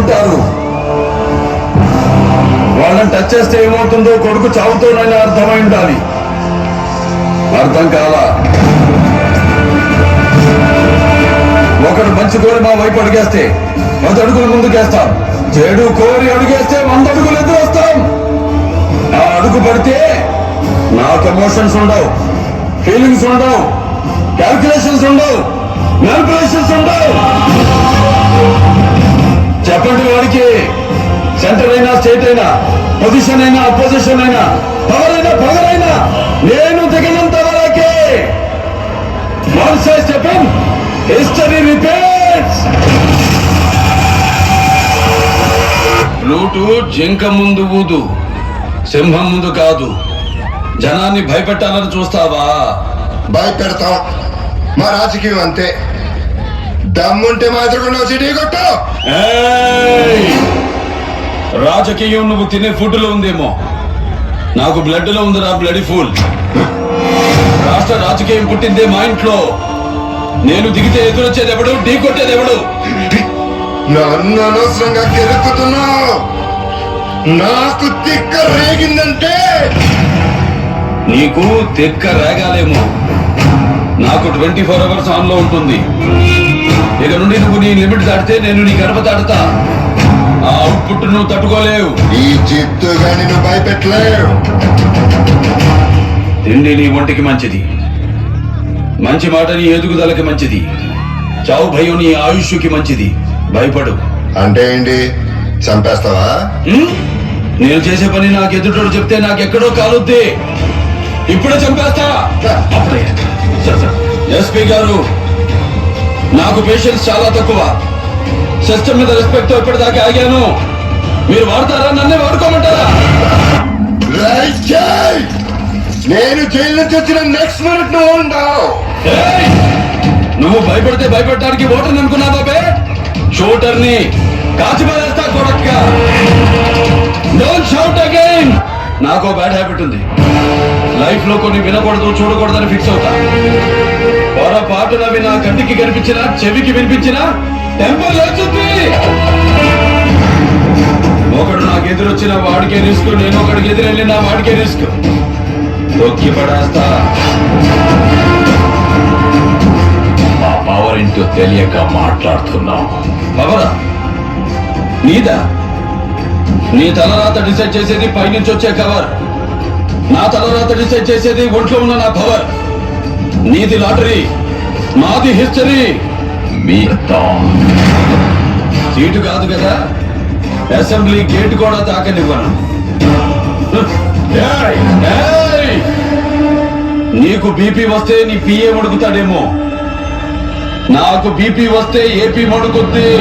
ఉంటారు. వాళ్ళని టచ్ చేస్తే ఏమవుతుందో కొడుకు చావుతోనైనా అర్థమై ఉండాలి. అర్థం కాలా. ఒకడు మంచి కోరి మా వైపు అడిగేస్తే 10 అడుగులు ముందుకేస్తాం. చెడు కోరి అడిగేస్తే 100 అడుగులు ఎదురు వస్తాం. ఆ అడుగు పడితే నాకు ఎమోషన్స్ ఉండవు, ఫీలింగ్స్ ఉండవు, క్యాల్కులేషన్స్ ఉండవు, మ్యానిపులేషన్స్ ఉండవు. చెప్పండి వాడికి. సెంటర్ అయినా, స్టేట్ అయినా, పొజిషన్ అయినా, అపోజిషన్ అయినా, పవర్ అయినా, పవర్ అయినా నేను దిగినంత వరకే. Once I step in, history repeats. Flute జింక ముందు ఊదు, సింహం ముందు కాదు. జనాన్ని భయపెట్టాలని చూస్తావా? భయపెడతాం. మా రాజకీయం అంతే. దమ్ముంటే మా ఎదురుకుండా సిటీ కొట్టు. రాజకీయం నువ్వు తినే ఫుడ్ లో ఉందేమో, నాకు బ్లడ్ లో ఉందిరా బ్లడ్ ఫుల్. రాష్ట్ర రాజకీయం పుట్టిందే మా ఇంట్లో. నేను దిగితే ఎదురొచ్చేది ఎవడు, ఢీ కొట్టేది ఎవడు? నన్ను అనవసరంగా గెలుపుతున్నావు. నాకు తిక్క రేగిందంటే నీకు తిక్క రేగాలేమో, నాకు 24 hours ఆన్ లో ఉంటుంది. ఇక నుండి నువ్వు నీ లిమిట్ దాటితే నేను నీ గడప దాటుతా. ఆ అవుట్పుట్ నువ్వు తట్టుకోలేవు. ఈ చిత్తుగా నిన్ను భయపెట్టలేవు. తిండి నీ ఒంటికి మంచిది, మంచి మాట నీ ఎదుగుదలకి మంచిది, చావు భయం నీ ఆయుష్కి మంచిది. భయపడు. అంటే ఏంటి? చంపేస్తావా? నేను చేసే పని నాకు ఎదుటోడు చెప్తే నాకెక్కడో కాలుద్ది. ఇప్పుడే చంపేస్తా. ఎస్పీ గారు, నాకు పేషెన్స్ చాలా తక్కువ. సిస్టమ్ మీద రెస్పెక్ట్ తో ఇప్పటిదాకా ఆగాను. మీరు వాడతారా? నన్నే వాడుకోమంటారా? నేను జైలు నుంచి వచ్చిన నెక్స్ట్ మినిట్ నువ్వు ఉండవు. నువ్వు భయపడితే భయపడటానికి ఓటర్ అనుకున్నావా బే? షూటర్ ని కాచిపారేస్తా కొడక్క. Don't shout again. నాకు బ్యాడ్ హ్యాబిట్ ఉంది. లైఫ్ లో కొన్ని వినకూడదు, చూడకూడదని ఫిక్స్ అవుతా. పొరపాటునవి నా కంటికి కనిపించినా, చెవికి వినిపించినా టెంపర్ లేచుద్ది. ఒకడు నాకు ఎదురొచ్చిన వాడికే రిస్క్, నేను ఒకడికి ఎదురెళ్ళిన వాడికే రిస్క్. తొక్కి పడేస్తా. మా పవర్ ఇంటూ తెలియక మాట్లాడుతున్నావు. పవరా నీదా? నీ తలరాత డిసైడ్ చేసేది పైనుంచి వచ్చే కవర్. నా తలరాత డిసైడ్ చేసేది ఒంట్లో ఉన్న నా పవర్. నీది లాటరీ, నాది హిస్టరీ. మీతో సీటు కాదు కదా, అసెంబ్లీ గేట్ కూడా తాకనివ్వను. నీకు బీపీ వస్తే నీ పిఏ మడుగుతాడేమో, నాకు బీపీ వస్తే ఏపీ మడుగుద్ది.